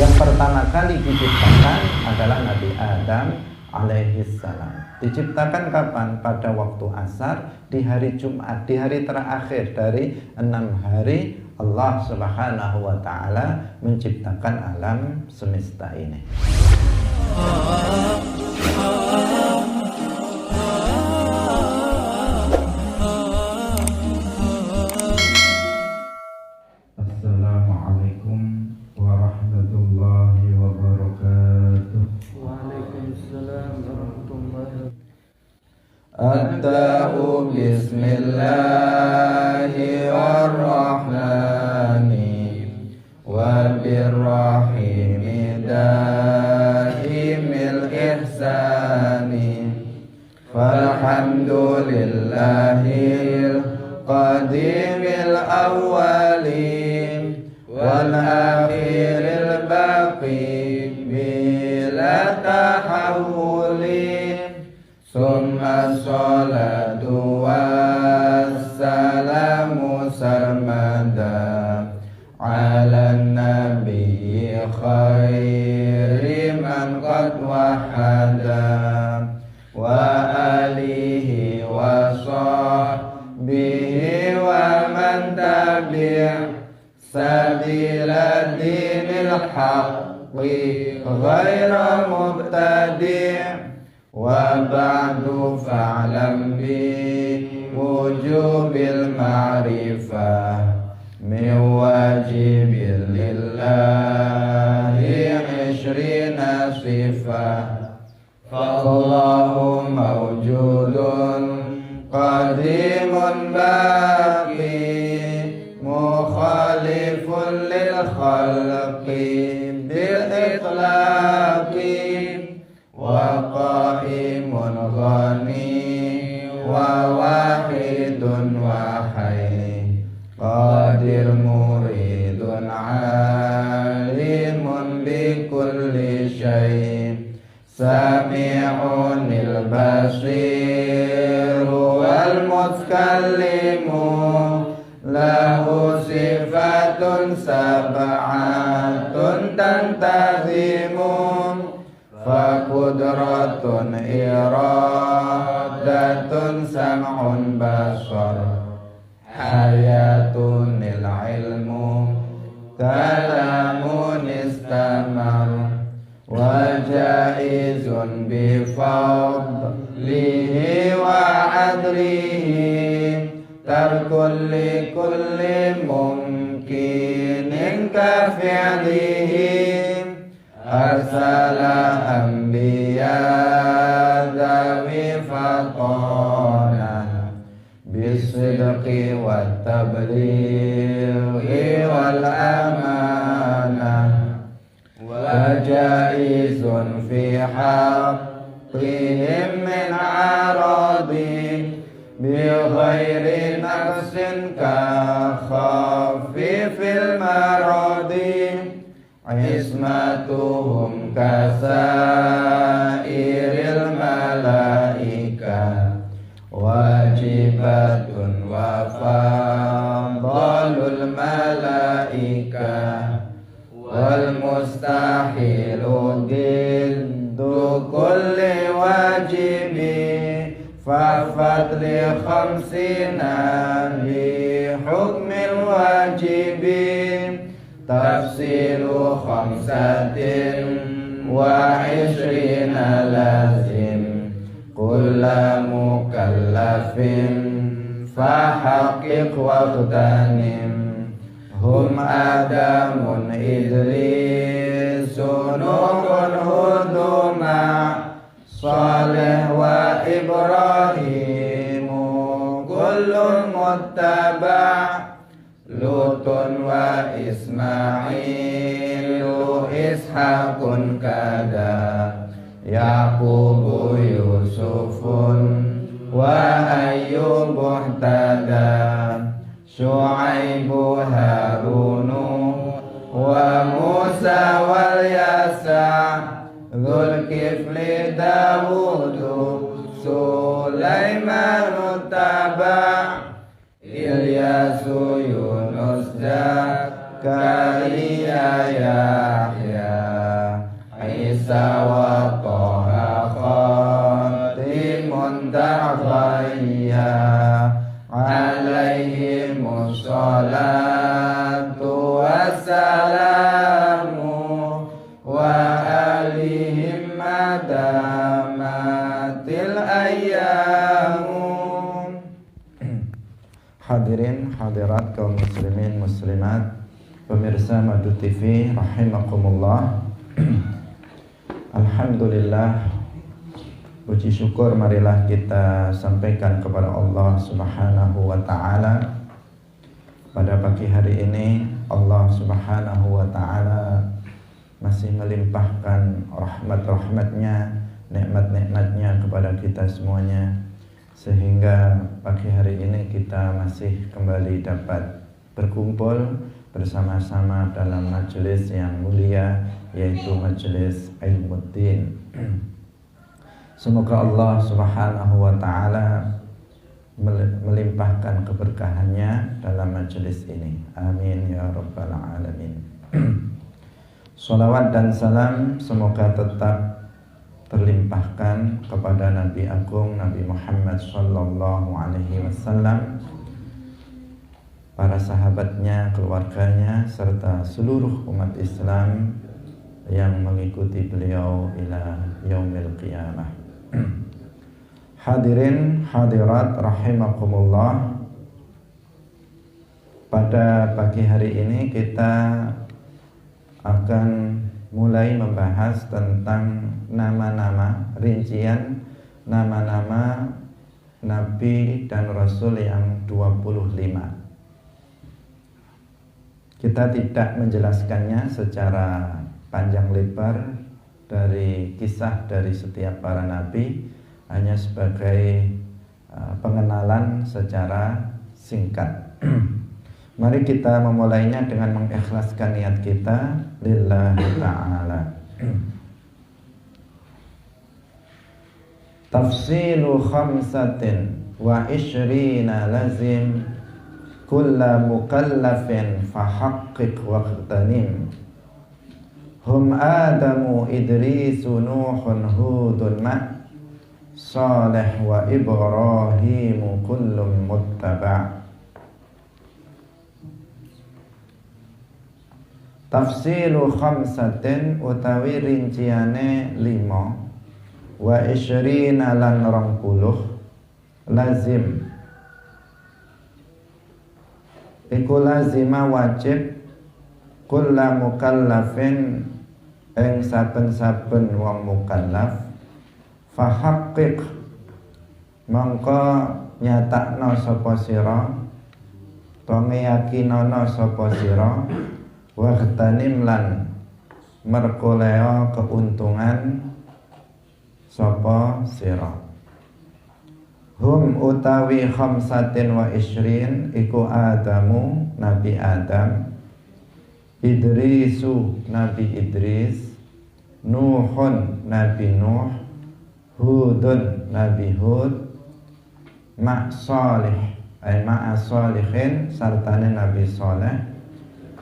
Yang pertama kali diciptakan adalah Nabi Adam alaihissalam. Diciptakan kapan? Pada waktu asar di hari Jumat, di hari terakhir dari 6 hari Allah Subhanahu wa ta'ala menciptakan alam semesta ini. Assalamualaikum warahmatullahi wabarakatuh. Waalaikumsalam warahmatullahi wabarakatuh. Abda'u bismillahirrahmani wa birrahimi daimil ihsani falhamdulillahil qadimil awwalin wal akhiril baqi bila tahawulin summa salatu wassalamu sarmada ala nabiyyi khairi man qad wahada wa alihi wa sahbihi wa man tabi' sabila dinil haqqi ghaira mubtadi' wa ba'du fa'lam bi wujubil ma'rifah min wajibil lillahi 'ishrina sifah fallahu mawjudun qadimun baqi mukhalifun lil khalqi bil itlaqi wa qa'imun ghani wa wahidun wa hayy qadir muridun alimun bi kulli syai' sami'unil basir wal mutakallimu lahu sifatun sab'atun tantazimu fakudratun iradatun sam'un basar hayatun ilmu kalamun istamar wa jaizun bifadlihi wa adlihi tarkul likulli mumkinin ka fi'lihi arsala anbiya dhawi faqona bisidqi wat tablighi wal amanah wa jaizun fi haqqihim min aradi bi ghairi nafsin ka khafifil maradi ismatuhum kasairil malaika wajibatun wa fadalul malaika wal mustahilu diddu kulli wajibi fa fadli khamsina bi hukmil wajibi tafsiru khamsatin wa ishrina lazim kulla mukallafin fahaqqiq waqtanim hum adamun idrisun nuhun huduma salih wa ibrahimu kullun muttaba' Lutun wa Ismailu Ishaqun kada Yaqubu Yusufun wa Ayyubu ihtada Syu'aibu Harunu wa Musa wal Yasa Dzulkifli Dawudu Sulaimanu taba' Ilyasu Yunus Zakaria Yahya Isa wa Taha khatimun ta'ghayya alaihimus salatu wassalamu wa alihim madamatil ayyamu. Hadirin hadirat kaum muslimin muslimat, pemirsa Madu TV rahimakumullah. Alhamdulillah, puji syukur marilah kita sampaikan kepada Allah Subhanahu wa taala. Pada pagi hari ini Allah Subhanahu wa taala masih melimpahkan rahmat-rahmatnya, nikmat-nikmatnya kepada kita semuanya, sehingga pagi hari ini kita masih kembali dapat berkumpul bersama-sama dalam majelis yang mulia, yaitu majelis Ilmuddin. Semoga Allah Subhanahu wa taala melimpahkan keberkahannya dalam majelis ini. Amin ya rabbal alamin. Salawat dan salam semoga tetap terlimpahkan kepada Nabi Agung Nabi Muhammad sallallahu alaihi wasallam, para sahabatnya, keluarganya, serta seluruh umat Islam yang mengikuti beliau ila yaumil qiyamah. Hadirin hadirat rahimakumullah, pada pagi hari ini kita akan mulai membahas tentang nama-nama, rincian nama-nama Nabi dan Rasul yang 25. Kita tidak menjelaskannya secara panjang lebar dari kisah dari setiap para nabi, hanya sebagai pengenalan secara singkat. Mari kita memulainya dengan mengikhlaskan niat kita lillahi ta'ala. Tafsilu khamsatin wa ishrina lazim kulla mukallafin fahaqqiq waqtanim. Hum Adamu Idrisu Nuhun Hudun Ma' Salih wa Ibrahimu kullum muttaba'. Tafsilu khamsatin utawi rinciane 5 wa ishrina lan 20 lazim iku lazima wajib kulla mukallafin ing saben-saben wong mukallaf fahaqqiq mongko nyatakno sapa sira to ngeyakinono sapa sira waqtanim lan merkoleo keuntungan sapa sira. Hum utawi khamsatin wa ishrin iku Adamu Nabi Adam, Idrisu Nabi Idris, Nuhun Nabi Nuh, Hudun Nabi Hud, Ma' Salih ay ma'a Salihin sartane Nabi Saleh,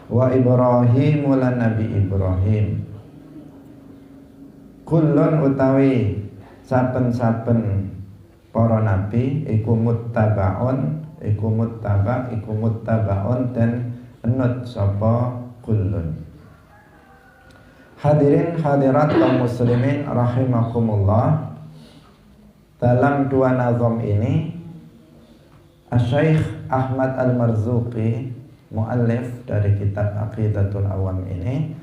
wa Ibrahim lan Nabi Ibrahim. Kullun utawi saben-saben para nabi iku muttabaun, iku muttabaun dan enut sapa kullun. Hadirin hadirat kaum muslimin rahimakumullah, dalam dua nazam ini Asy-Syaikh Ahmad Al-Marzuqi, muallif dari kitab Aqidatul Awam ini,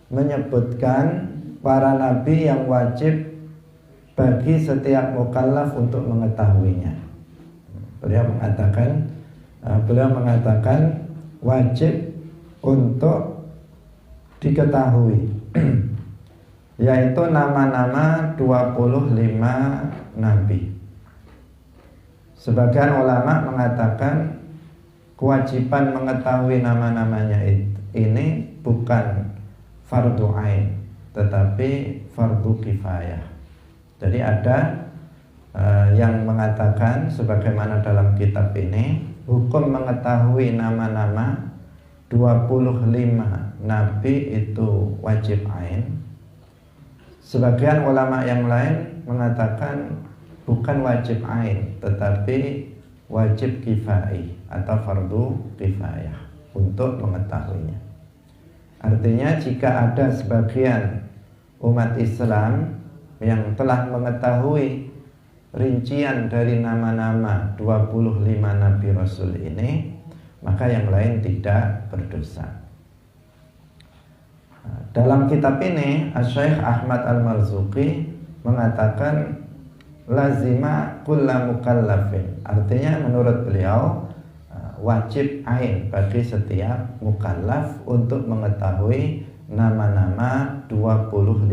menyebutkan para nabi yang wajib bagi setiap mukallaf untuk mengetahuinya. Beliau mengatakan wajib untuk diketahui yaitu nama-nama 25 nabi. Sebagian ulama mengatakan kewajiban mengetahui nama-namanya ini bukan fardu ain, tetapi fardu kifayah. Jadi ada yang mengatakan sebagaimana dalam kitab ini, hukum mengetahui nama-nama 25 nabi itu wajib ain. Sebagian ulama yang lain mengatakan bukan wajib ain, tetapi wajib kifai atau fardu kifayah untuk mengetahuinya. Artinya jika ada sebagian umat Islam yang telah mengetahui rincian dari nama-nama 25 Nabi Rasul ini, maka yang lain tidak berdosa. Dalam kitab ini Asy-Syaikh Ahmad Al-Marzuqi mengatakan lazima kulla mukallafin, artinya menurut beliau wajib ain bagi setiap mukallaf untuk mengetahui nama-nama 25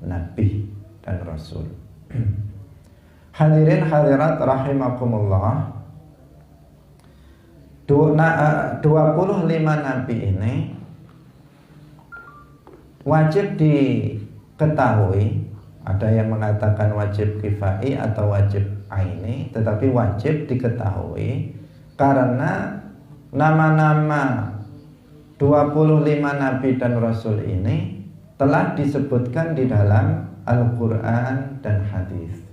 Nabi dan Rasul. Hadirin hadirat rahimakumullah, 25 Nabi ini wajib diketahui. Ada yang mengatakan wajib kifai atau wajib aini, tetapi wajib diketahui karena nama-nama 25 Nabi dan Rasul ini telah disebutkan di dalam Al-Quran dan hadis.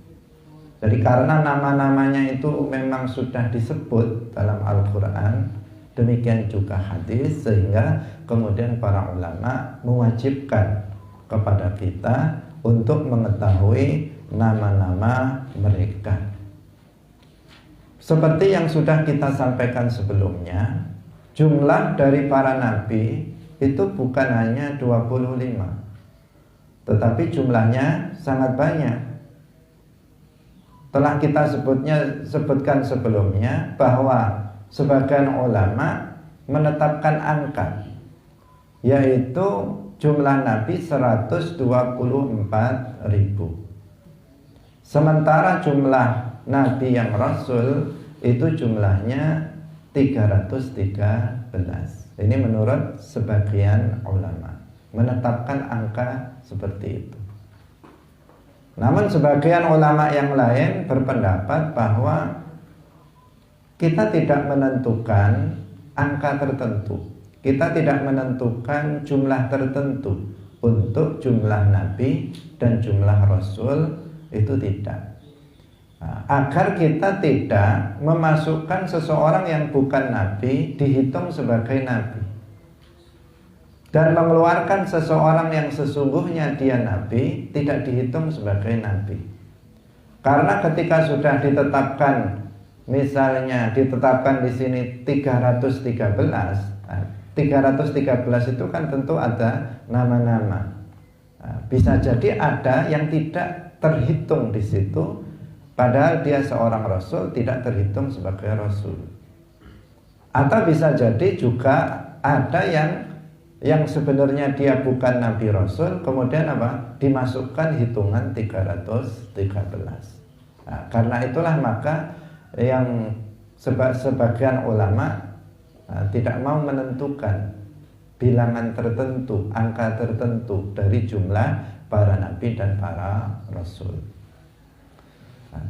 Jadi karena nama-namanya itu memang sudah disebut dalam Al-Quran, demikian juga hadis, sehingga kemudian para ulama mewajibkan kepada kita untuk mengetahui nama-nama mereka. Seperti yang sudah kita sampaikan sebelumnya, jumlah dari para nabi itu bukan hanya 25, tetapi jumlahnya sangat banyak. Telah kita sebutkan sebelumnya bahwa sebagian ulama menetapkan angka, yaitu jumlah nabi 124.000. Sementara jumlah nabi yang rasul itu jumlahnya 313. Ini menurut sebagian ulama menetapkan angka seperti itu. Namun sebagian ulama yang lain berpendapat bahwa kita tidak menentukan angka tertentu, kita tidak menentukan jumlah tertentu untuk jumlah nabi dan jumlah rasul, itu tidak. Agar kita tidak memasukkan seseorang yang bukan nabi dihitung sebagai nabi, dan mengeluarkan seseorang yang sesungguhnya dia nabi tidak dihitung sebagai nabi. Karena ketika sudah ditetapkan, misalnya ditetapkan di sini 313 itu kan tentu ada nama-nama. Bisa jadi ada yang tidak terhitung di situ, padahal dia seorang rasul, tidak terhitung sebagai rasul. Atau bisa jadi juga ada yang sebenarnya dia bukan nabi rasul, kemudian dimasukkan hitungan 313. Karena itulah maka yang sebagian ulama tidak mau menentukan bilangan tertentu, angka tertentu dari jumlah para nabi dan para rasul.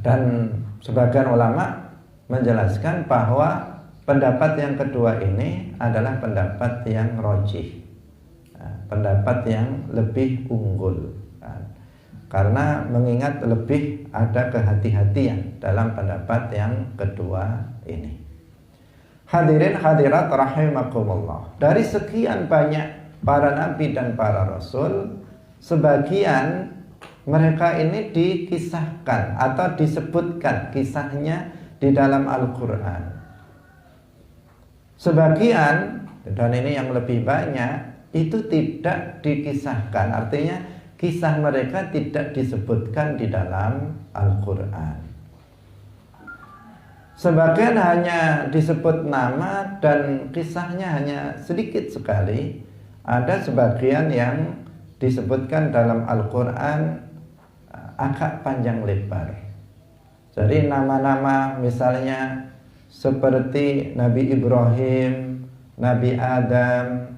Dan sebagian ulama menjelaskan bahwa pendapat yang kedua ini adalah pendapat yang rajih, pendapat yang lebih unggul, karena mengingat lebih ada kehati-hatian dalam pendapat yang kedua ini. Hadirin hadirat rahimakumullah, dari sekian banyak para nabi dan para rasul, sebagian mereka ini dikisahkan atau disebutkan kisahnya di dalam Al-Quran. Sebagian, dan ini yang lebih banyak, itu tidak dikisahkan. Artinya kisah mereka tidak disebutkan di dalam Al-Quran. Sebagian hanya disebut nama dan kisahnya hanya sedikit sekali. Ada sebagian yang disebutkan dalam Al-Quran agak panjang lebar. Jadi nama-nama misalnya seperti Nabi Ibrahim, Nabi Adam,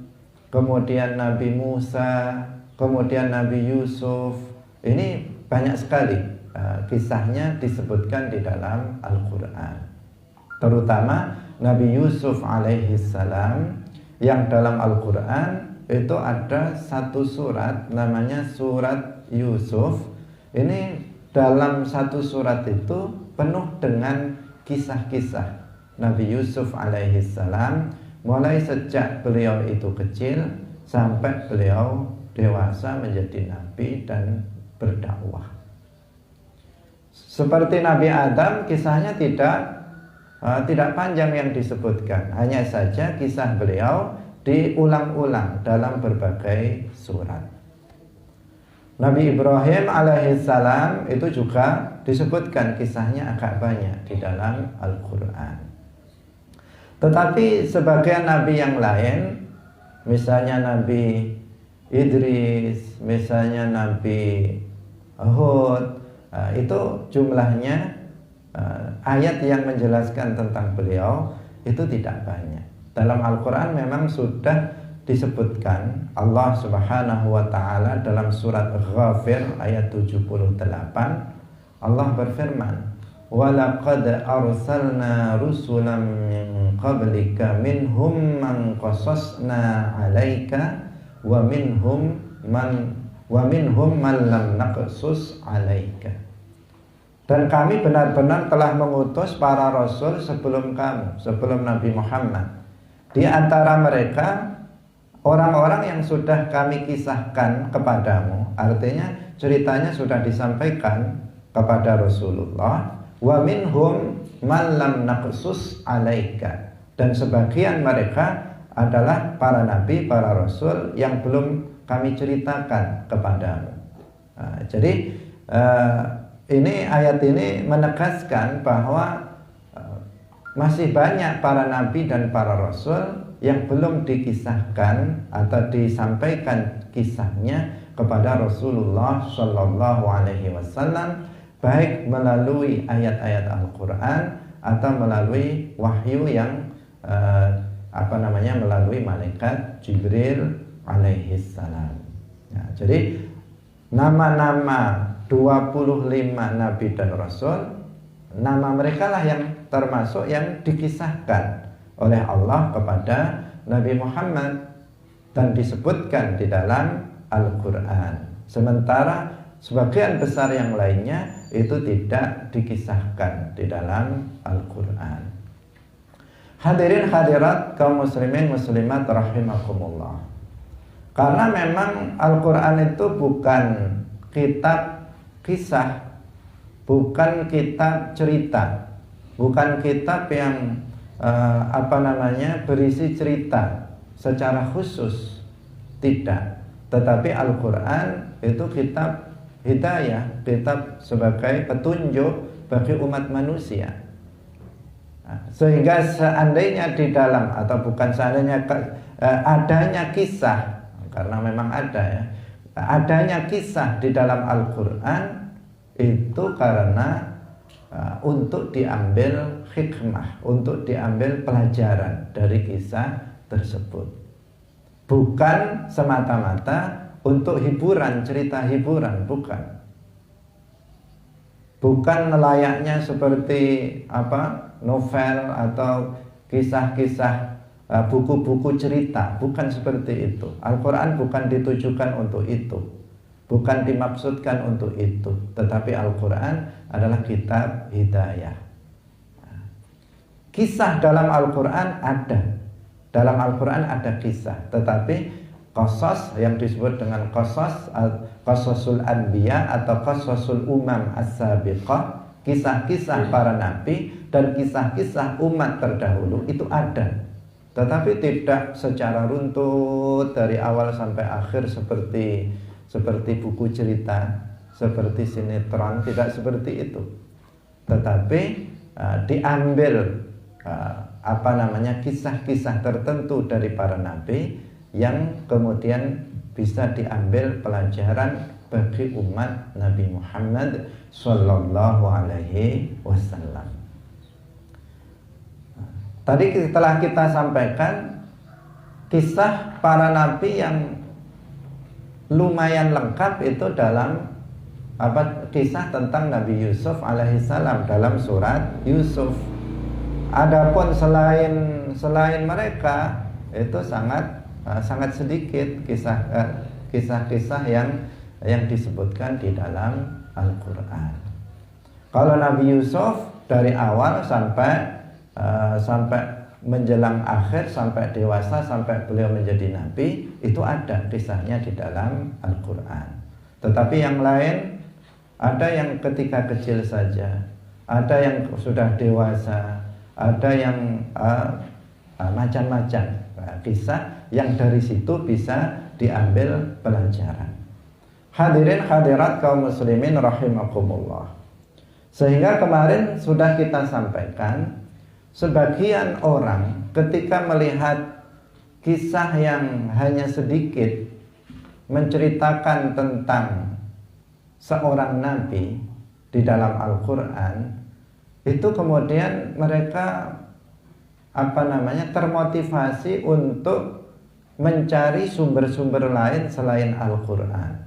kemudian Nabi Musa, kemudian Nabi Yusuf, ini banyak sekali kisahnya disebutkan di dalam Al-Quran. Terutama Nabi Yusuf alaihi salam yang dalam Al-Quran itu ada satu surat namanya surat Yusuf. Ini dalam satu surat itu penuh dengan kisah-kisah Nabi Yusuf alaihi salam, mulai sejak beliau itu kecil sampai beliau dewasa menjadi nabi dan berdakwah. Seperti Nabi Adam, kisahnya tidak panjang yang disebutkan, hanya saja kisah beliau diulang-ulang dalam berbagai surat. Nabi Ibrahim alaihissalam itu juga disebutkan kisahnya agak banyak di dalam Al-Quran. Tetapi sebagian nabi yang lain, misalnya Nabi Idris, misalnya Nabi Hud, itu jumlahnya ayat yang menjelaskan tentang beliau itu tidak banyak. Dalam Al-Quran memang sudah disebutkan Allah Subhanahu wa ta'ala dalam surat Ghafir ayat 78. Allah berfirman, "Walaqad arsalna rusulan min qablika minhum man qasasna 'alaika wa minhum man lam naqsus 'alaika." Dan kami benar-benar telah mengutus para rasul sebelum kamu, sebelum Nabi Muhammad. Di antara mereka orang-orang yang sudah kami kisahkan kepadamu, artinya ceritanya sudah disampaikan kepada Rasulullah. Wa minhum man lam naqsus 'alaika, dan sebagian mereka adalah para nabi, para rasul yang belum kami ceritakan kepadamu. Jadi ini ayat ini menegaskan bahwa masih banyak para nabi dan para rasul yang belum dikisahkan atau disampaikan kisahnya kepada Rasulullah Shallallahu Alaihi Wasallam, baik melalui ayat-ayat Al-Quran atau melalui wahyu yang melalui malaikat Jibril alaihi salam. Ya, jadi nama-nama 25 nabi dan rasul, nama mereka lah yang termasuk yang dikisahkan oleh Allah kepada Nabi Muhammad dan disebutkan di dalam Al-Quran. Sementara sebagian besar yang lainnya itu tidak dikisahkan di dalam Al-Quran. Hadirin hadirat kaum muslimin muslimat rahimakumullah. Karena memang Al-Quran itu bukan kitab kisah, bukan kitab cerita, bukan kitab yang berisi cerita secara khusus, tidak. Tetapi Al-Quran itu kitab hidayah, kitab sebagai petunjuk bagi umat manusia. Sehingga seandainya di dalam, atau bukan seandainya, adanya kisah, karena memang ada ya, adanya kisah di dalam Al-Quran itu karena untuk diambil hikmah, untuk diambil pelajaran dari kisah tersebut. Bukan semata-mata untuk hiburan, cerita hiburan, bukan. Bukan layaknya seperti novel atau kisah-kisah, buku-buku cerita, bukan seperti itu. Al-Quran bukan ditujukan untuk itu, bukan dimaksudkan untuk itu. Tetapi Al-Quran adalah kitab hidayah. Kisah dalam Al-Quran ada. Dalam Al-Quran ada kisah. Tetapi qasas yang disebut dengan qasasul anbiya atau qasasul umam as-sabiqah, kisah-kisah para nabi dan kisah-kisah umat terdahulu itu ada. Tetapi tidak secara runtut dari awal sampai akhir seperti buku cerita, seperti sinetron, tidak seperti itu. Tetapi diambil kisah-kisah tertentu dari para nabi yang kemudian bisa diambil pelajaran bagi umat Nabi Muhammad Sallallahu Alaihi Wasallam. Tadi telah kita sampaikan kisah para nabi yang lumayan lengkap itu dalam kisah tentang Nabi Yusuf alaihissalam dalam surat Yusuf. Adapun selain mereka itu sangat sangat sedikit kisah-kisah yang disebutkan di dalam Al-Quran. Kalau Nabi Yusuf dari awal sampai menjelang akhir, sampai dewasa, sampai beliau menjadi nabi, itu ada kisahnya di dalam Al-Quran. Tetapi yang lain, ada yang ketika kecil saja, ada yang sudah dewasa, ada yang macam-macam kisah yang dari situ bisa diambil pelajaran. Hadirin hadirat kaum muslimin rahimakumullah. Sehingga kemarin sudah kita sampaikan, sebagian orang ketika melihat kisah yang hanya sedikit menceritakan tentang seorang nabi di dalam Al-Quran, itu kemudian mereka termotivasi untuk mencari sumber-sumber lain selain Al-Quran.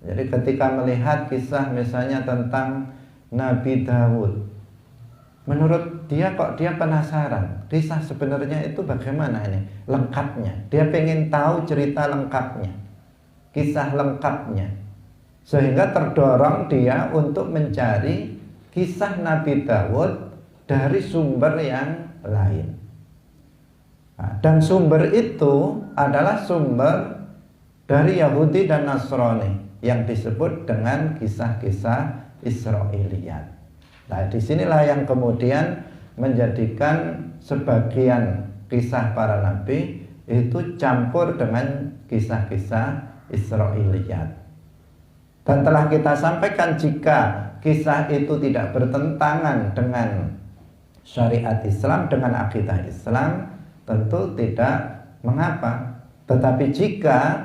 Jadi ketika melihat kisah misalnya tentang Nabi Daud, menurut dia dia penasaran kisah sebenarnya itu bagaimana ini lengkapnya. Dia pengen tahu cerita lengkapnya, kisah lengkapnya, sehingga terdorong dia untuk mencari kisah Nabi Daud dari sumber yang lain. Dan sumber itu adalah sumber dari Yahudi dan Nasrani yang disebut dengan kisah-kisah Israiliyat. Nah, disinilah yang kemudian menjadikan sebagian kisah para nabi itu campur dengan kisah-kisah Israiliyat. Dan telah kita sampaikan, jika kisah itu tidak bertentangan dengan syariat Islam, dengan akidah Islam, tentu tidak mengapa. Tetapi jika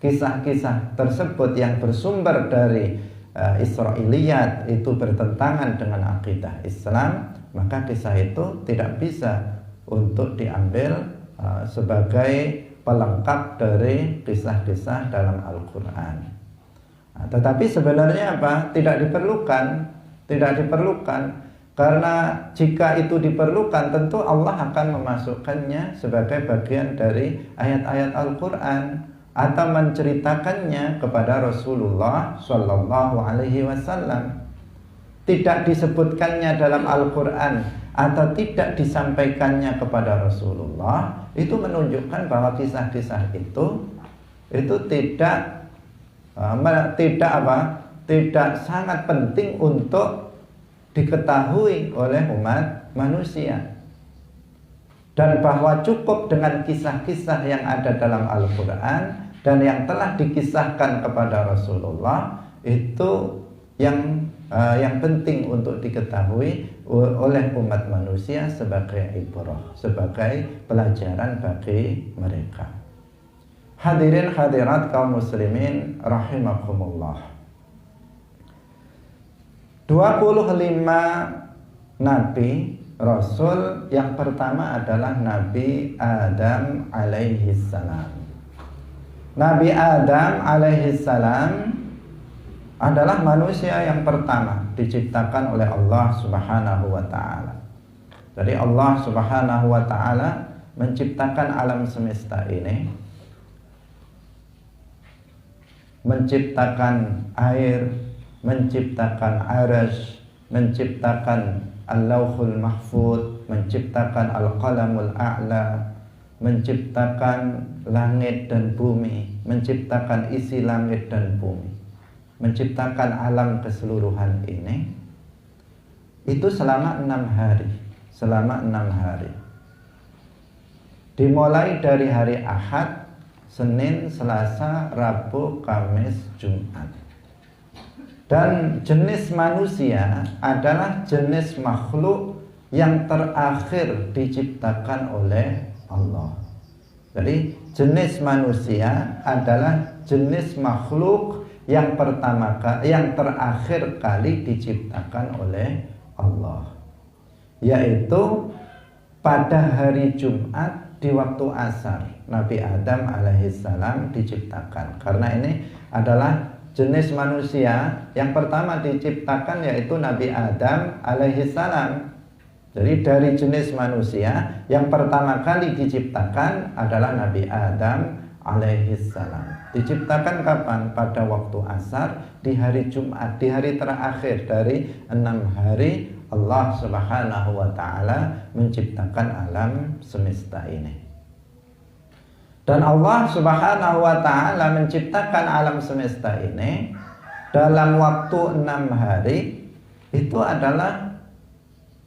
kisah-kisah tersebut yang bersumber dari Israiliyat itu bertentangan dengan akidah Islam, maka kisah itu tidak bisa untuk diambil sebagai pelengkap dari kisah-kisah dalam Al-Quran. Tetapi sebenarnya tidak diperlukan, karena jika itu diperlukan, tentu Allah akan memasukkannya sebagai bagian dari ayat-ayat Al-Quran atau menceritakannya kepada Rasulullah Shallallahu Alaihi Wasallam. Tidak disebutkannya dalam Al-Quran atau tidak disampaikannya kepada Rasulullah, itu menunjukkan bahwa kisah-kisah itu tidak sangat penting untuk diketahui oleh umat manusia, dan bahwa cukup dengan kisah-kisah yang ada dalam Al-Quran dan yang telah dikisahkan kepada Rasulullah, itu yang penting untuk diketahui oleh umat manusia sebagai ibrah, sebagai pelajaran bagi mereka. Hadirin hadirat kaum muslimin rahimakumullah. 25 nabi rasul yang pertama adalah Nabi Adam alaihi salam. Nabi Adam alaihi salam adalah manusia yang pertama diciptakan oleh Allah Subhanahu wa taala. Jadi Allah Subhanahu wa taala menciptakan alam semesta ini, menciptakan air, menciptakan arsy, menciptakan Al-Lauhul Mahfuz, menciptakan Al-Qalamul A'la, menciptakan langit dan bumi, menciptakan isi langit dan bumi, menciptakan alam keseluruhan ini, itu selama 6 hari. Selama 6 hari, dimulai dari hari Ahad, Senin, Selasa, Rabu, Kamis, Jumat. Dan jenis manusia adalah jenis makhluk yang terakhir diciptakan oleh Allah. Jadi jenis manusia adalah jenis makhluk yang terakhir kali diciptakan oleh Allah, yaitu pada hari Jumat di waktu asar Nabi Adam alaihissalam diciptakan. Karena ini adalah jenis manusia yang pertama diciptakan, yaitu Nabi Adam alaihissalam. Jadi dari jenis manusia yang pertama kali diciptakan adalah Nabi Adam alaihissalam. Diciptakan kapan? Pada waktu asar di hari Jumat, di hari terakhir dari 6 hari Allah Subhanahu wa ta'ala menciptakan alam semesta ini. Dan Allah Subhanahu wa ta'ala menciptakan alam semesta ini dalam waktu 6 hari. Itu adalah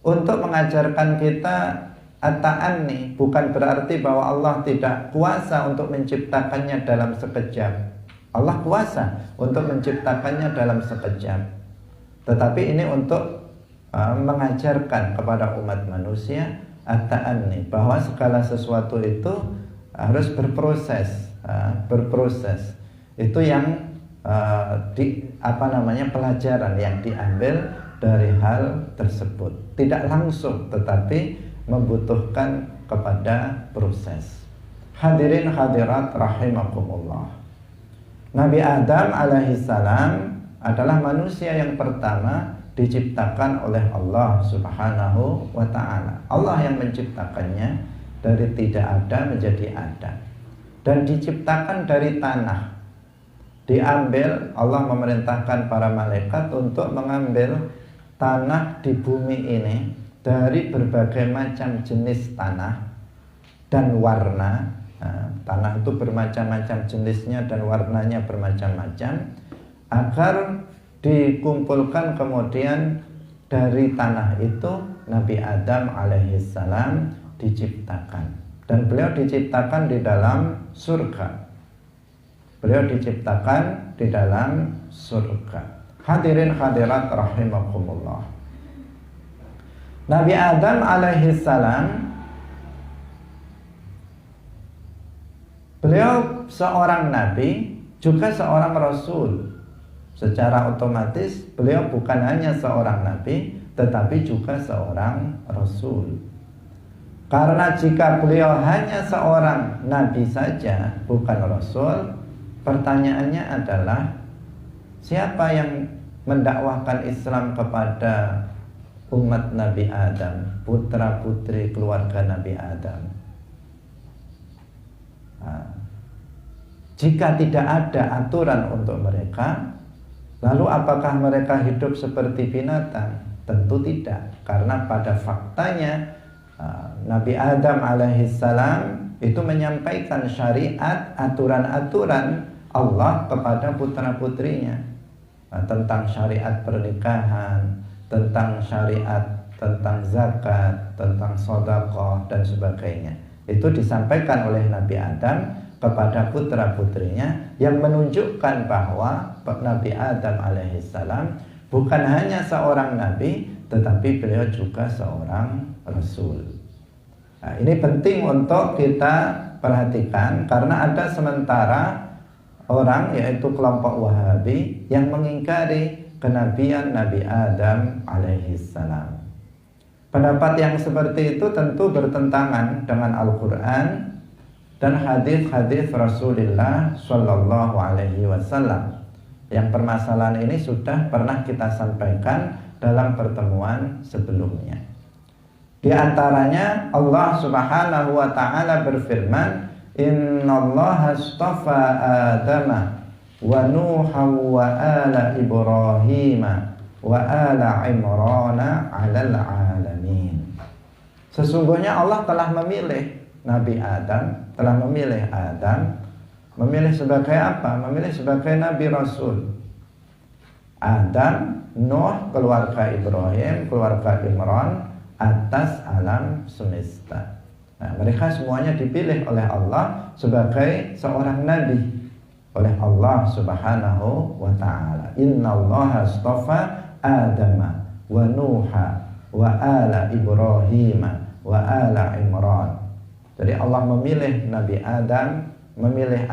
untuk mengajarkan kita at-ta'anni, bukan berarti bahwa Allah tidak kuasa untuk menciptakannya dalam sekejap. Allah kuasa untuk menciptakannya dalam sekejap. Tetapi ini untuk mengajarkan kepada umat manusia at-ta'anni, bahwa segala sesuatu itu harus berproses. Itu yang pelajaran yang diambil dari hal tersebut. Tidak langsung, tetapi membutuhkan kepada proses. Hadirin hadirat rahimakumullah. Nabi Adam alaihissalam adalah manusia yang pertama diciptakan oleh Allah Subhanahu wa ta'ala. Allah yang menciptakannya dari tidak ada menjadi ada. Dan diciptakan dari tanah. Diambil, Allah memerintahkan para malaikat untuk mengambil tanah di bumi ini dari berbagai macam jenis tanah dan warna. Tanah itu bermacam-macam jenisnya dan warnanya bermacam-macam, agar dikumpulkan kemudian dari tanah itu Nabi Adam alaihissalam diciptakan. Dan beliau diciptakan di dalam surga. Beliau diciptakan di dalam surga. Hadirin hadirat rahimakumullah. Nabi Adam alaihissalam, beliau seorang nabi juga seorang rasul. Secara otomatis beliau bukan hanya seorang nabi, tetapi juga seorang rasul. Karena jika beliau hanya seorang nabi saja, bukan rasul, pertanyaannya adalah siapa yang mendakwahkan Islam kepada umat Nabi Adam, putra putri keluarga Nabi Adam? Jika tidak ada aturan untuk mereka, lalu apakah mereka hidup seperti binatang? Tentu tidak, karena pada faktanya Nabi Adam alaihissalam itu menyampaikan syariat, aturan-aturan Allah kepada putra-putrinya, tentang syariat pernikahan, tentang syariat, tentang zakat, tentang sedekah dan sebagainya. Itu disampaikan oleh Nabi Adam kepada putra-putrinya, yang menunjukkan bahwa Nabi Adam alaihissalam bukan hanya seorang nabi, tetapi beliau juga seorang rasul. Nah, ini penting untuk kita perhatikan, karena ada sementara orang, yaitu kelompok Wahabi, yang mengingkari kenabian Nabi Adam alaihissalam. Pendapat yang seperti itu tentu bertentangan dengan Al-Quran dan hadis-hadis Rasulullah Shallallahu Alaihi Wasallam. Yang permasalahan ini sudah pernah kita sampaikan dalam pertemuan sebelumnya. Di antaranya Allah Subhanahu wa ta'ala berfirman, Innallaha astafa Adama wa Nuha wa ala Ibrahim wa ala Imrana 'alal 'alamin. Sesungguhnya Allah telah memilih Nabi Adam, telah memilih Adam. Memilih sebagai apa? Memilih sebagai Nabi Rasul. Adam, Nuh, keluarga Ibrahim, keluarga Imran, atas alam semesta. Nah, mereka semuanya dipilih oleh Allah sebagai seorang nabi oleh Allah Subhanahu wa ta'ala. Innallaha astafa Adama wa Nuha wa ala Ibrahim wa ala Imran. Jadi Allah memilih Nabi Adam, memilih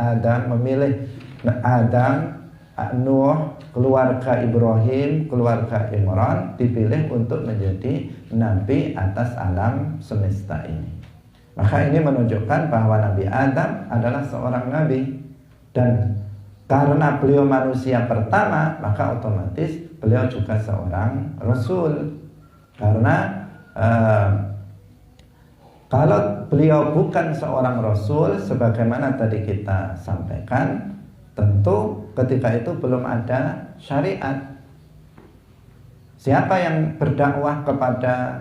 Adam, Nuh, keluarga Ibrahim, keluarga Imran, dipilih untuk menjadi nabi atas alam semesta ini. Maka ini menunjukkan bahwa Nabi Adam adalah seorang nabi, dan karena beliau manusia pertama, maka otomatis beliau juga seorang rasul. Karena kalau beliau bukan seorang rasul, sebagaimana tadi kita sampaikan, tentu ketika itu belum ada syariat. Siapa yang berdakwah kepada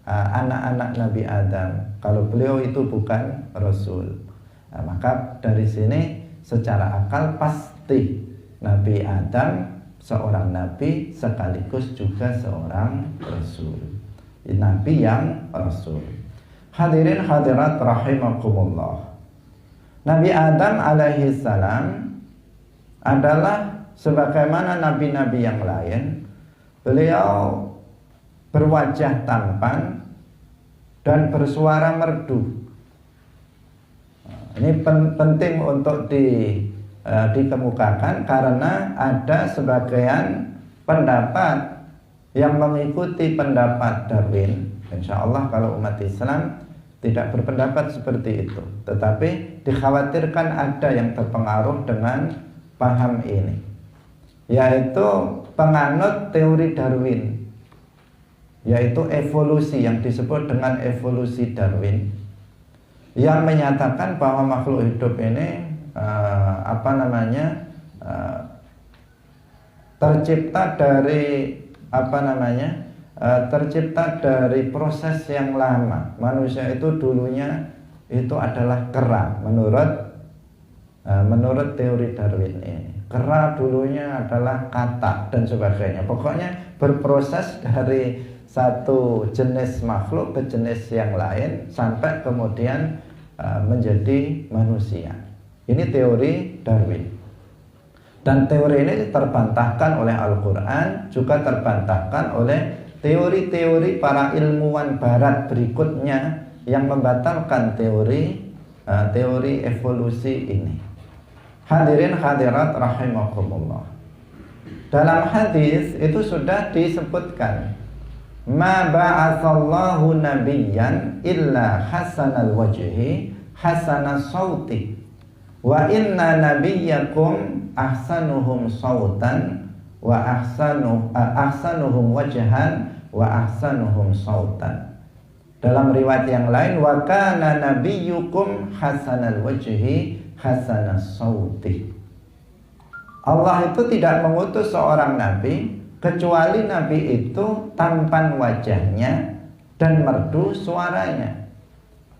anak-anak Nabi Adam kalau beliau itu bukan rasul? Maka dari sini secara akal pasti Nabi Adam seorang nabi sekaligus juga seorang rasul, nabi yang rasul. Hadirin hadirat rahimakumullah, Nabi Adam alaihi salam adalah sebagaimana nabi-nabi yang lain. Beliau berwajah tampan dan bersuara merdu. Ini penting untuk dikemukakan karena ada sebagian pendapat yang mengikuti pendapat Darwin. Insya Allah kalau umat Islam tidak berpendapat seperti itu, tetapi dikhawatirkan ada yang terpengaruh dengan paham ini, yaitu penganut teori Darwin, yaitu evolusi yang disebut dengan evolusi Darwin, yang menyatakan bahwa makhluk hidup ini tercipta dari proses yang lama. Manusia itu dulunya itu adalah kera menurut teori Darwin ini. Kera dulunya adalah katak dan sebagainya. Pokoknya berproses dari satu jenis makhluk ke jenis yang lain sampai kemudian menjadi manusia. Ini teori Darwin. Dan teori ini terbantahkan oleh Al-Quran, juga terbantahkan oleh teori-teori para ilmuwan barat berikutnya yang membatalkan teori evolusi ini. Hadirin hadirat rahimakumullah, dalam hadis itu sudah disebutkan, ma ba'atsallahu nabiyyan illa hasanal wajhi hasanas sauti wa inna nabiyyakum ahsanuhum sautan wa ahsanuhum wajhan wa ahsanuhum sautan. Dalam riwayat yang lain, wa kana nabiyyukum hasanal wajhi hasanas sauti. Allah itu tidak mengutus seorang nabi kecuali nabi itu tampan wajahnya dan merdu suaranya.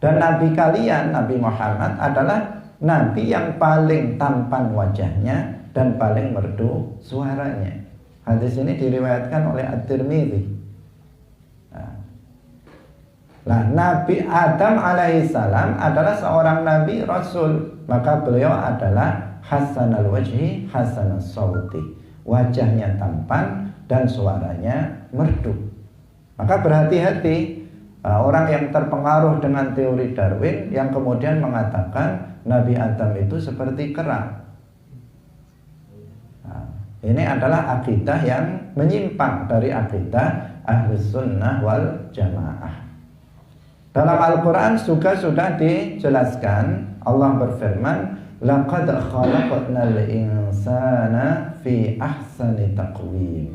Dan nabi kalian, Nabi Muhammad, adalah nabi yang paling tampan wajahnya dan paling merdu suaranya. Hadis ini diriwayatkan oleh At-Tirmidzi. Nah, Nabi Adam alaihissalam adalah seorang nabi rasul, maka beliau adalah hasanal wajhi hasanas sauti, wajahnya tampan dan suaranya merdu. Maka berhati-hati orang yang terpengaruh dengan teori Darwin yang kemudian mengatakan Nabi Adam itu seperti kera. Ini adalah akidah yang menyimpang dari akidah Ahlus Sunnah wal Jamaah. Dalam Al-Quran juga sudah dijelaskan, Allah berfirman, laqad khalaqnal insana fi ahsani taqwim.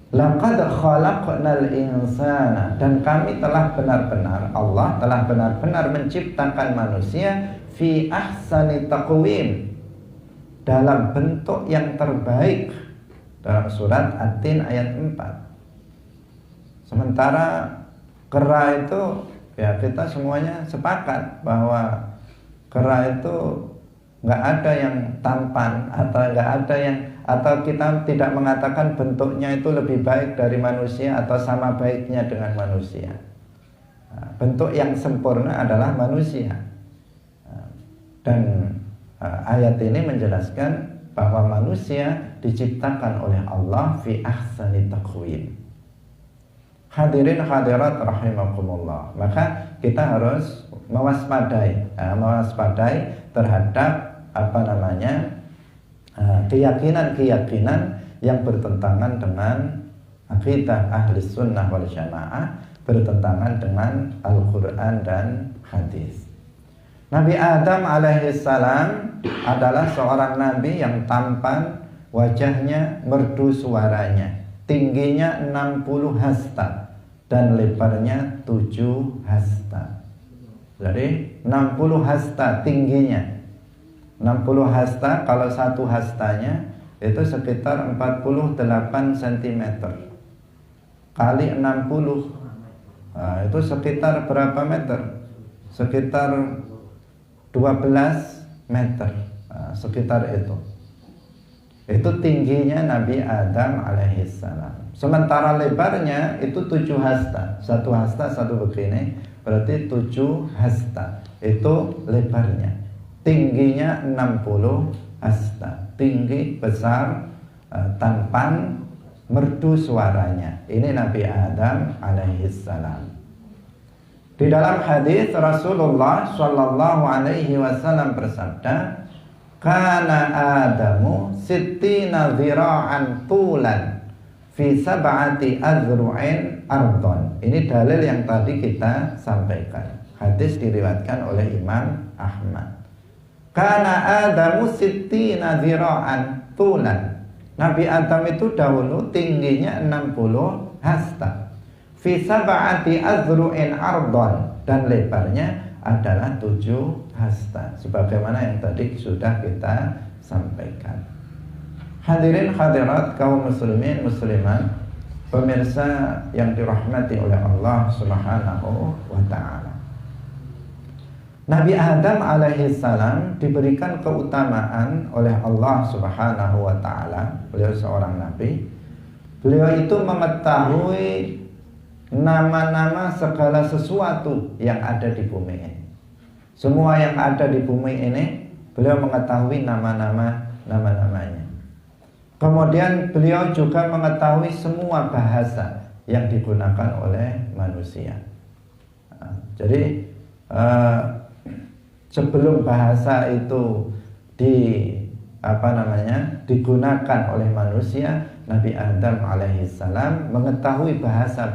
Laqad khalaqnal insana, dan kami telah benar-benar, Allah telah benar-benar menciptakan manusia fi ahsani taqwim, dalam bentuk yang terbaik, dalam surat At-Tin ayat 4. Sementara kera itu, ya kita semuanya sepakat bahwa kera itu nggak ada yang tampan atau kita tidak mengatakan bentuknya itu lebih baik dari manusia atau sama baiknya dengan manusia. Bentuk yang sempurna adalah manusia. Dan ayat ini menjelaskan bahwa manusia diciptakan oleh Allah fi ahsani taqwim. Hadirin hadirat rahimakumullah, maka kita harus mewaspadai terhadap keyakinan-keyakinan yang bertentangan dengan akidah ahli sunnah wal jamaah, bertentangan dengan Al-Quran dan hadis. Nabi Adam alaihissalam adalah seorang nabi yang tampan, wajahnya merdu suaranya, tingginya 60 hasta. dan lebarnya 7 hasta. Jadi 60 hasta tingginya. 60 hasta, kalau 1 hastanya itu sekitar 48 cm kali 60. Nah, itu sekitar berapa meter? Sekitar 12 meter. Nah, sekitar itu. Itu tingginya Nabi Adam alaihissalam. Sementara lebarnya itu 7 hasta. 1 hasta 1 begini, berarti 7 hasta. Itu lebarnya. Tingginya 60 hasta. Tinggi, besar, tampan, merdu suaranya. Ini Nabi Adam alaihissalam. Di dalam hadis Rasulullah sallallahu alaihi wasallam bersabda, "Kana Adamu sittina dhira'an tulan fi sab'ati azru'in ardon." Ini dalil yang tadi kita sampaikan. Hadis diriwayatkan oleh Imam Ahmad. Kana Adamu sittina dhira'an tulan. Nabi Adam itu dahulu tingginya 60 hasta. Fi sab'ati azru'in ardon, dan lebarnya adalah 7 hasta, sebagaimana yang tadi sudah kita sampaikan. Hadirin hadirat kaum muslimin muslimat, pemirsa yang dirahmati oleh Allah Subhanahu wa ta'ala. Nabi Adam alaihissalam diberikan keutamaan oleh Allah Subhanahu wa ta'ala. Beliau seorang nabi. Beliau itu mengetahui nama-nama segala sesuatu yang ada di bumi ini. Semua yang ada di bumi ini beliau mengetahui nama-namanya. Kemudian beliau juga mengetahui semua bahasa yang digunakan oleh manusia. Jadi sebelum bahasa itu digunakan oleh manusia, Nabi Adam alaihissalam mengetahui bahasa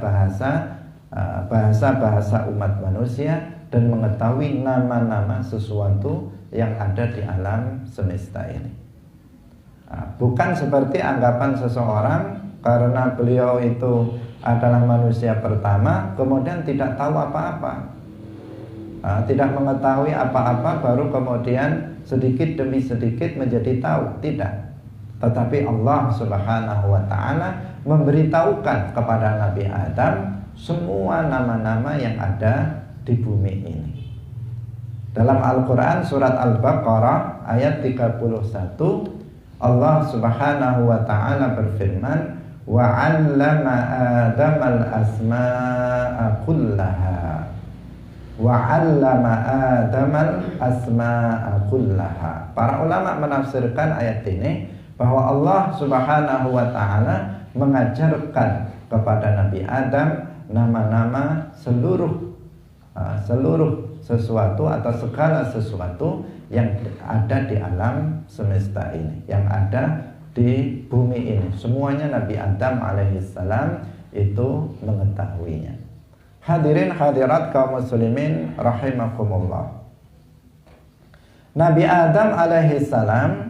umat manusia dan mengetahui nama-nama sesuatu yang ada di alam semesta ini. Bukan seperti anggapan seseorang karena beliau itu adalah manusia pertama kemudian tidak tahu apa-apa. Tidak mengetahui apa-apa baru kemudian sedikit demi sedikit menjadi tahu. Tidak. Tetapi Allah Subhanahu wa ta'ala memberitahukan kepada Nabi Adam semua nama-nama yang ada di bumi ini. Dalam Al-Quran surat Al-Baqarah ayat 31, Allah Subhanahu wa ta'ala berfirman, wa 'allama Adamal asma'a kullaha. Wa 'allama Adamal asma'a kullaha. Para ulama menafsirkan ayat ini bahwa Allah Subhanahu wa ta'ala mengajarkan kepada Nabi Adam nama-nama seluruh sesuatu atau segala sesuatu yang ada di alam semesta ini, yang ada di bumi ini. Semuanya Nabi Adam alaihissalam itu mengetahuinya. Hadirin hadirat kaum muslimin rahimakumullah. Nabi Adam alaihissalam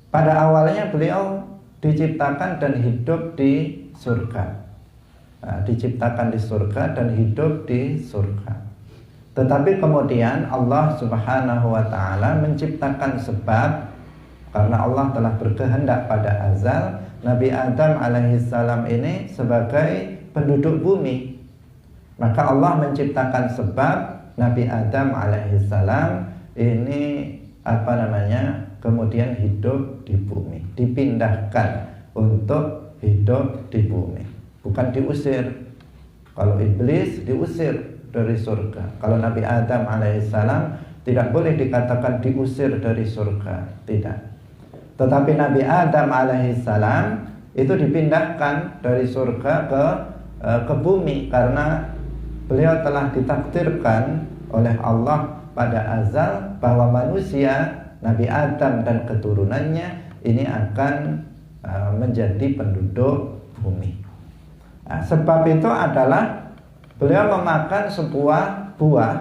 pada awalnya beliau diciptakan dan hidup di surga. Diciptakan di surga dan hidup di surga. Tetapi kemudian Allah Subhanahu wa ta'ala menciptakan sebab, karena Allah telah berkehendak pada azal Nabi Adam alaihissalam ini sebagai penduduk bumi. Maka Allah menciptakan sebab Nabi Adam alaihissalam ini kemudian hidup di bumi, dipindahkan untuk hidup di bumi, bukan diusir. Kalau iblis diusir dari surga, kalau Nabi Adam alaihissalam tidak boleh dikatakan diusir dari surga, tidak. Tetapi Nabi Adam alaihissalam itu dipindahkan dari surga ke bumi karena beliau telah ditakdirkan oleh Allah pada azal bahwa manusia, Nabi Adam dan keturunannya ini akan menjadi penduduk bumi. Sebab itu adalah beliau memakan sebuah buah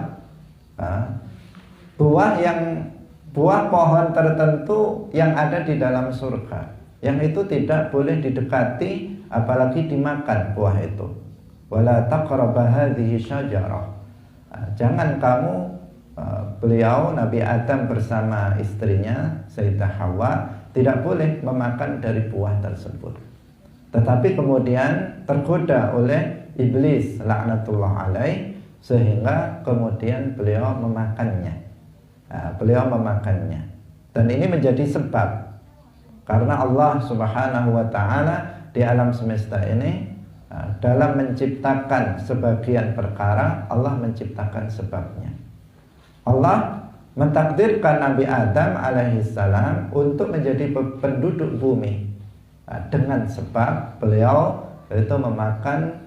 pohon tertentu yang ada di dalam surga, yang itu tidak boleh didekati apalagi dimakan buah itu. wala taqraba hadhihi syajarah. Jangan kamu, beliau Nabi Adam bersama istrinya Sayyidah Hawa tidak boleh memakan dari buah tersebut. Tetapi kemudian tergoda oleh iblis laknatullah alaih, sehingga kemudian beliau memakannya. Dan ini menjadi sebab, karena Allah Subhanahu wa ta'ala di alam semesta ini, dalam menciptakan sebagian perkara, Allah menciptakan sebabnya. Allah mentakdirkan Nabi Adam alaihissalam untuk menjadi penduduk bumi dengan sebab beliau itu memakan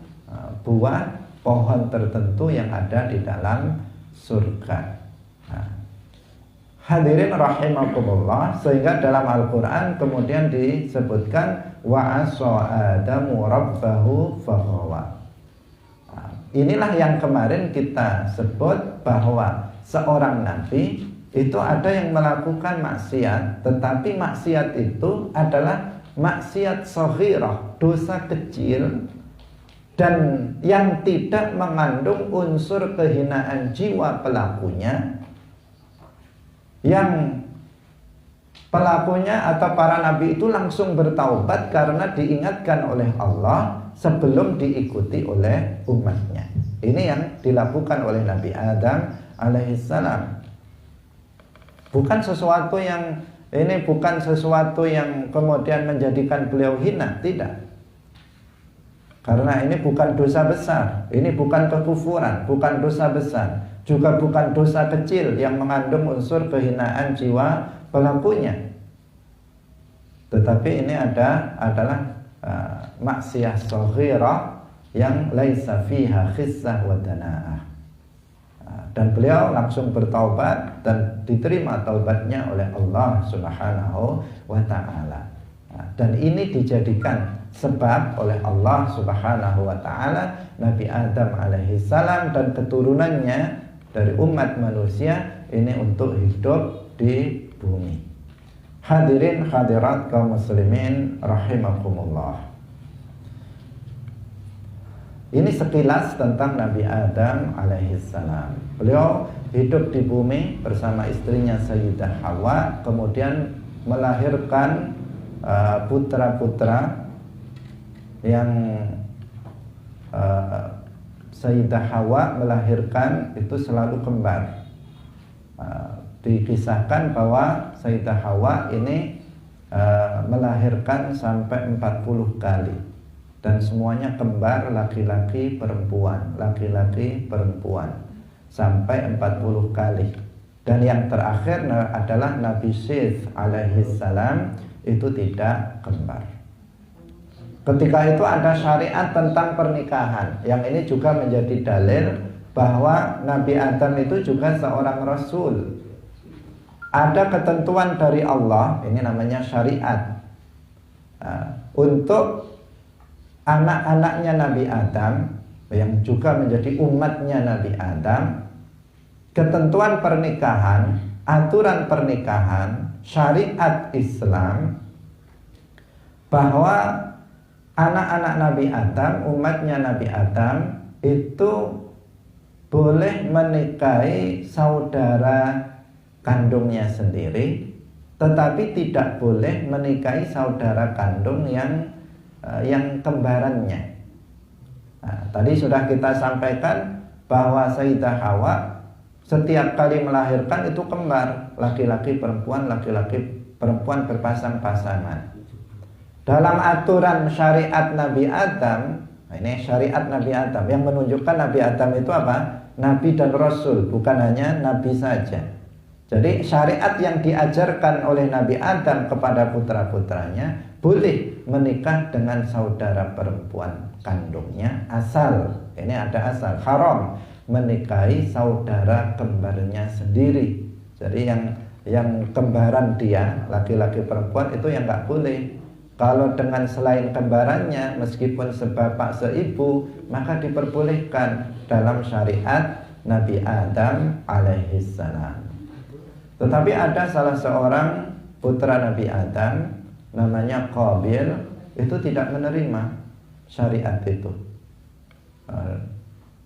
buah pohon tertentu yang ada di dalam surga. Hadirin rahimakumullah, sehingga dalam Al-Quran kemudian disebutkan wa asa adamu rabbahu faghawa. Inilah yang kemarin kita sebut bahwa seorang nabi itu ada yang melakukan maksiat, tetapi maksiat itu adalah maksiat shaghirah, dosa kecil, dan yang tidak mengandung unsur kehinaan jiwa pelakunya, yang pelakunya atau para nabi itu langsung bertaubat karena diingatkan oleh Allah sebelum diikuti oleh umatnya. Ini yang dilakukan oleh Nabi Adam alaihissalam. Bukan sesuatu yang kemudian menjadikan beliau hina, tidak. Karena ini bukan dosa besar, ini bukan kekufuran, bukan dosa besar, juga bukan dosa kecil yang mengandung unsur kehinaan jiwa pelakunya. Tetapi ini adalah maksiyah shaghirah yang laisa fiha khissah wa dana'ah. Dan beliau langsung bertaubat dan diterima taubatnya oleh Allah Subhanahu wa ta'ala. Dan ini dijadikan sebab oleh Allah Subhanahu wa ta'ala Nabi Adam alaihissalam dan keturunannya dari umat manusia ini untuk hidup di bumi. Hadirin hadirat kaum muslimin rahimakumullah. Ini sekilas tentang Nabi Adam alaihissalam. Beliau hidup di bumi bersama istrinya Sayyidah Hawa, kemudian melahirkan putra-putra yang Sayyidah Hawa melahirkan itu selalu kembar. Dikisahkan bahwa Sayyidah Hawa ini melahirkan sampai 40 kali. Dan semuanya kembar, laki-laki perempuan, laki-laki perempuan, sampai 40 kali. Dan yang terakhir adalah Nabi Syith alaihissalam, itu tidak kembar. Ketika itu ada syariat tentang pernikahan, yang ini juga menjadi dalil bahwa Nabi Adam itu juga seorang rasul. Ada ketentuan dari Allah, ini namanya syariat, untuk anak-anaknya Nabi Adam yang juga menjadi umatnya Nabi Adam. Ketentuan pernikahan, aturan pernikahan, syariat Islam, bahwa anak-anak Nabi Adam, umatnya Nabi Adam itu boleh menikahi saudara kandungnya sendiri, tetapi tidak boleh menikahi saudara kandung yang kembarannya. Tadi sudah kita sampaikan bahwa Sayyidah Hawa setiap kali melahirkan itu kembar, laki-laki perempuan berpasang-pasangan. Dalam aturan syariat Nabi Adam, ini syariat Nabi Adam yang menunjukkan Nabi Adam itu apa? Nabi dan Rasul, bukan hanya Nabi saja. Jadi syariat yang diajarkan oleh Nabi Adam kepada putra-putranya, boleh menikah dengan saudara perempuan kandungnya, asal, ini ada asal, haram menikahi saudara kembarnya sendiri. Jadi yang kembaran dia, laki-laki perempuan itu yang nggak boleh. Kalau dengan selain kembarannya, meskipun sebapak seibu, maka diperbolehkan dalam syariat Nabi Adam alaihissalam. Tetapi ada salah seorang putra Nabi Adam, namanya Qabil, itu tidak menerima syariat itu.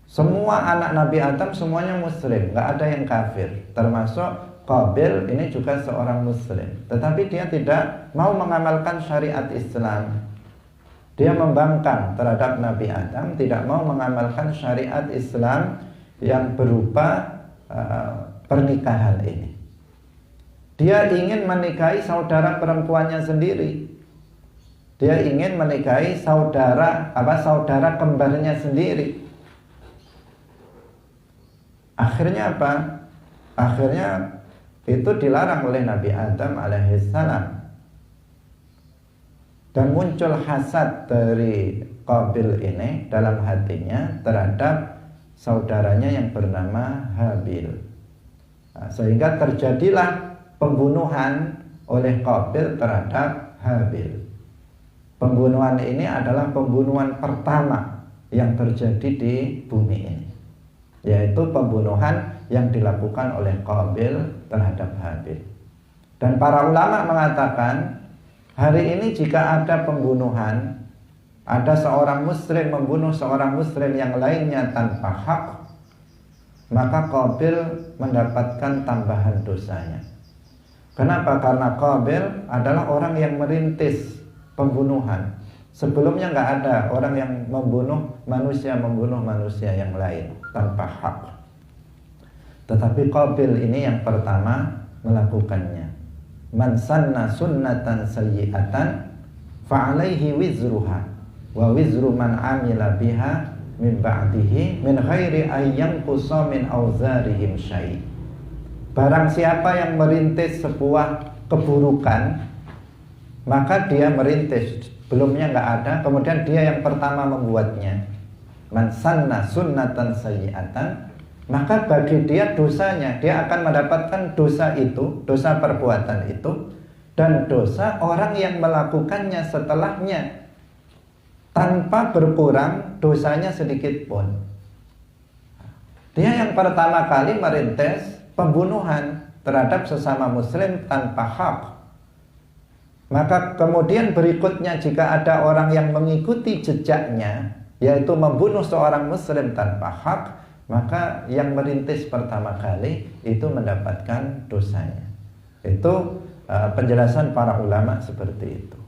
Semua anak Nabi Adam semuanya muslim, nggak ada yang kafir, termasuk Qabil ini juga seorang muslim. Tetapi dia tidak mau mengamalkan syariat Islam. Dia membangkang terhadap Nabi Adam, tidak mau mengamalkan syariat Islam yang berupa pernikahan ini. Dia ingin menikahi saudara perempuannya sendiri. Dia ingin menikahi saudara kembarnya sendiri. Akhirnya apa? Akhirnya itu dilarang oleh Nabi Adam alaihissalam. Dan muncul hasad dari Qabil ini dalam hatinya terhadap saudaranya yang bernama Habil. Sehingga terjadilah pembunuhan oleh Qabil terhadap Habil. Pembunuhan ini adalah pembunuhan pertama yang terjadi di bumi ini, yaitu pembunuhan yang dilakukan oleh Qabil terhadap Habil. Dan para ulama mengatakan, hari ini jika ada pembunuhan, ada seorang muslim membunuh seorang muslim yang lainnya tanpa hak, maka Qabil mendapatkan tambahan dosanya. Kenapa? Karena Qabil adalah orang yang merintis pembunuhan. Sebelumnya nggak ada orang yang membunuh manusia yang lain tanpa hak. Tetapi Qabil ini yang pertama melakukannya. Man sanna sunnatan sayyi'atan fa'alaihi wizruha wa wizru man amila biha min ba'dihi min khairi ayyanqusa min auzarihim syai'. Barang siapa yang merintis sebuah keburukan, maka dia merintis, sebelumnya nggak ada, kemudian dia yang pertama membuatnya. Man sanna sunnatan sayyi'atan, maka bagi dia dosanya, dia akan mendapatkan dosa itu, dosa perbuatan itu, dan dosa orang yang melakukannya setelahnya, tanpa berkurang dosanya sedikit pun. Dia yang pertama kali merintis pembunuhan terhadap sesama muslim tanpa hak. Maka kemudian berikutnya jika ada orang yang mengikuti jejaknya, yaitu membunuh seorang muslim tanpa hak, maka yang merintis pertama kali itu mendapatkan dosanya. Itu penjelasan para ulama seperti itu.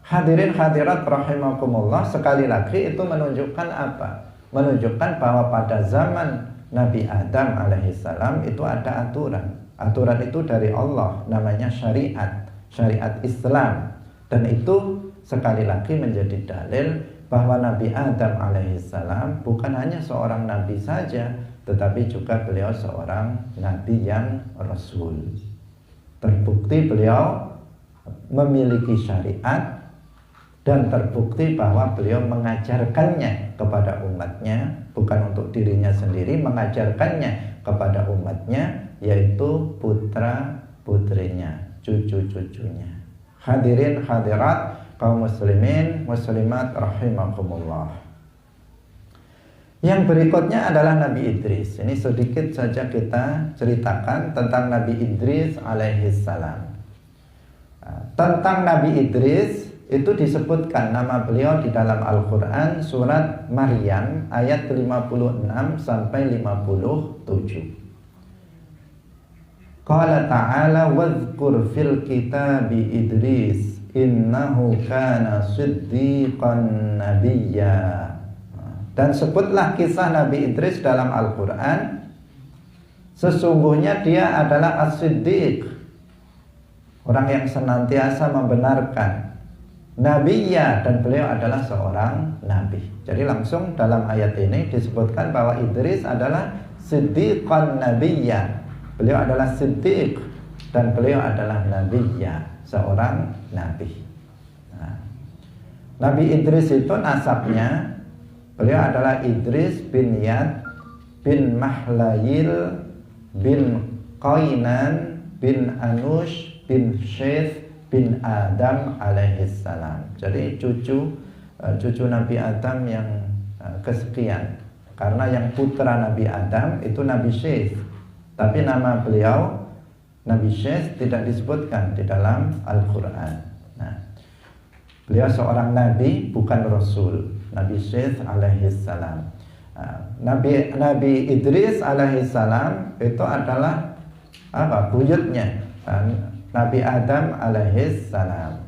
Hadirin hadirat rahimakumullah, sekali lagi itu menunjukkan apa? Menunjukkan bahwa pada zaman Nabi Adam alaihissalam itu ada aturan. Aturan itu dari Allah, namanya syariat, syariat Islam. Dan itu sekali lagi menjadi dalil bahwa Nabi Adam alaihissalam bukan hanya seorang nabi saja, tetapi juga beliau seorang nabi yang rasul. Terbukti beliau memiliki syariat dan terbukti bahwa beliau mengajarkannya kepada umatnya, bukan untuk dirinya sendiri, mengajarkannya kepada umatnya, yaitu putra-putrinya, cucu-cucunya. Hadirin hadirat kaum muslimin muslimat rahimakumullah. Yang berikutnya adalah Nabi Idris. Ini sedikit saja kita ceritakan tentang Nabi Idris alaihissalam. Tentang Nabi Idris itu disebutkan nama beliau di dalam Al-Quran surat Maryam ayat 56 sampai 57. Qala ta'ala wadhkur fil kitabi Idris innahu kana siddiqan nabiyya. Dan sebutlah kisah Nabi Idris dalam Al-Quran. Sesungguhnya dia adalah as-siddiq, orang yang senantiasa membenarkan, nabiyya, dan beliau adalah seorang nabi. Jadi langsung dalam ayat ini disebutkan bahwa Idris adalah siddiqan nabiyya. Beliau adalah siddiq dan beliau adalah nabiyya, seorang nabi. Nabi Idris itu nasabnya, beliau adalah Idris bin Yad bin Mahlayil bin Qainan bin Anush bin Syeth bin Adam alaihissalam. Jadi cucu Nabi Adam yang kesekian. Karena yang putra Nabi Adam itu Nabi Syeth, tapi nama beliau Nabi Syeth tidak disebutkan di dalam Al-Quran. Beliau seorang nabi, bukan rasul. Nabi Syith alaihissalam. Nabi Idris alaihissalam itu adalah apa? Buyutnya Nabi Adam alaihissalam.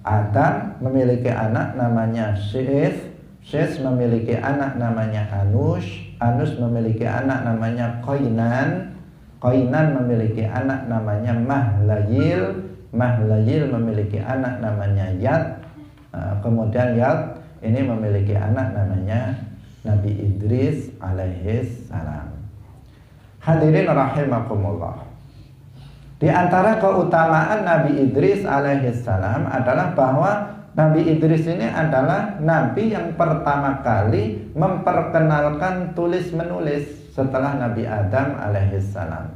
Adam memiliki anak namanya Syith, Syith memiliki anak namanya Anush, Anush memiliki anak namanya Qainan, Qainan memiliki anak namanya Mahlayil, Mahlayil memiliki anak namanya Yad, kemudian Yad ini memiliki anak namanya Nabi Idris alaihis salam. Hadirin rahimakumullah. Di antara keutamaan Nabi Idris alaihis salam adalah bahwa Nabi Idris ini adalah Nabi yang pertama kali memperkenalkan tulis menulis setelah Nabi Adam alaihis salam.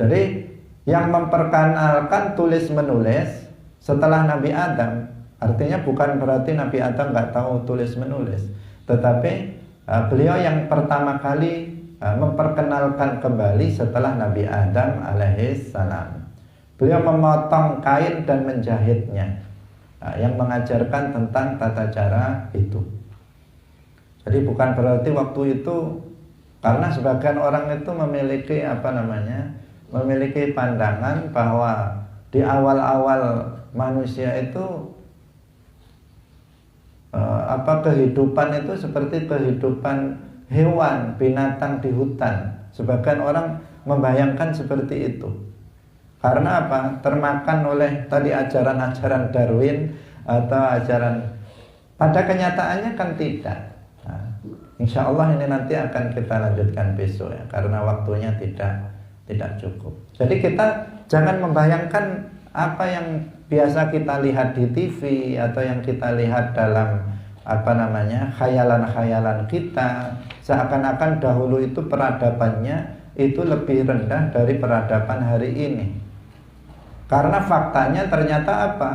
Jadi yang memperkenalkan tulis menulis setelah Nabi Adam, artinya bukan berarti Nabi Adam nggak tahu tulis menulis, tetapi beliau yang pertama kali memperkenalkan kembali setelah Nabi Adam alaihis salam. Beliau memotong kain dan menjahitnya, yang mengajarkan tentang tata cara itu. Jadi bukan berarti waktu itu, karena sebagian orang itu memiliki memiliki pandangan bahwa di awal-awal manusia itu kehidupan itu seperti kehidupan hewan, binatang di hutan. Sebagian orang membayangkan seperti itu. Karena apa? Termakan oleh tadi ajaran-ajaran Darwin atau ajaran. Pada kenyataannya kan tidak. Nah, insya Allah ini nanti akan kita lanjutkan besok ya, karena waktunya tidak cukup. Jadi kita jangan membayangkan apa yang biasa kita lihat di TV atau yang kita lihat dalam khayalan-khayalan kita, seakan-akan dahulu itu peradabannya itu lebih rendah dari peradaban hari ini. Karena faktanya ternyata apa?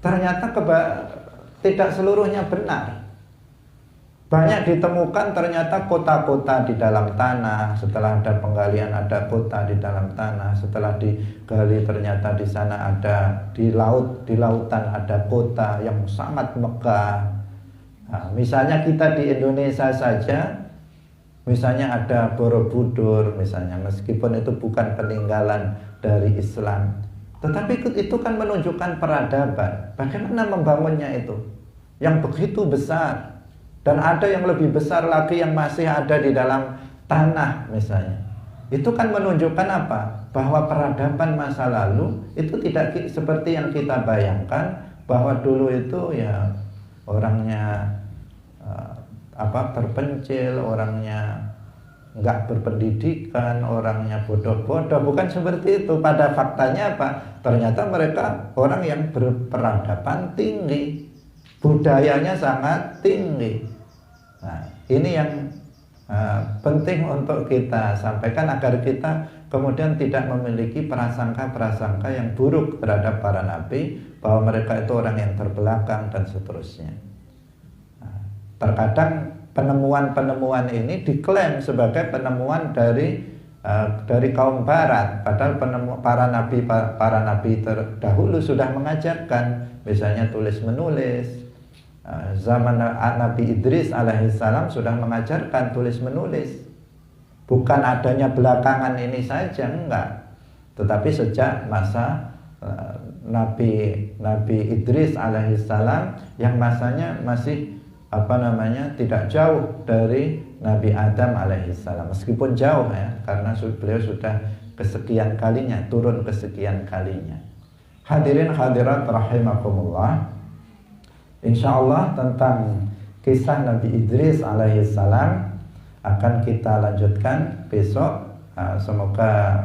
Ternyata tidak seluruhnya benar. Banyak ditemukan ternyata kota-kota di dalam tanah. Setelah ada penggalian ada kota di dalam tanah. Setelah digali ternyata di sana ada di lautan ada kota yang sangat megah. Nah, misalnya kita di Indonesia saja, misalnya ada Borobudur misalnya, meskipun itu bukan peninggalan dari Islam, tetapi itu kan menunjukkan peradaban. Bagaimana membangunnya itu yang begitu besar. Dan ada yang lebih besar lagi yang masih ada di dalam tanah misalnya. Itu kan menunjukkan apa? Bahwa peradaban masa lalu itu tidak seperti yang kita bayangkan, bahwa dulu itu ya orangnya terpencil, orangnya nggak berpendidikan, orangnya bodoh-bodoh. Bukan seperti itu. Pada faktanya apa? Ternyata mereka orang yang berperadaban tinggi, budayanya sangat tinggi. Nah, ini yang penting untuk kita sampaikan agar kita kemudian tidak memiliki prasangka-prasangka yang buruk terhadap para nabi, bahwa mereka itu orang yang terbelakang dan seterusnya. Nah, terkadang penemuan-penemuan ini diklaim sebagai penemuan dari kaum barat, padahal para nabi terdahulu sudah mengajarkan, misalnya tulis menulis. Zaman Nabi Idris alaihissalam sudah mengajarkan tulis menulis. Bukan adanya belakangan ini saja, enggak, tetapi sejak masa Nabi Idris alaihissalam, yang masanya masih tidak jauh dari Nabi Adam alaihissalam. Meskipun jauh ya, karena beliau sudah kesekian kalinya, turun kesekian kalinya. Hadirin hadirat rahimakumullah. Insyaallah tentang kisah Nabi Idris alaihissalam akan kita lanjutkan besok. Semoga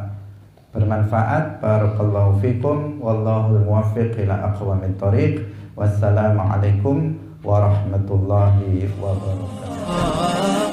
bermanfaat. Barakallahu fikum. Wallahul muwaffiq ila aqwamit thoriq. Wassalamualaikum warahmatullahi wabarakatuh.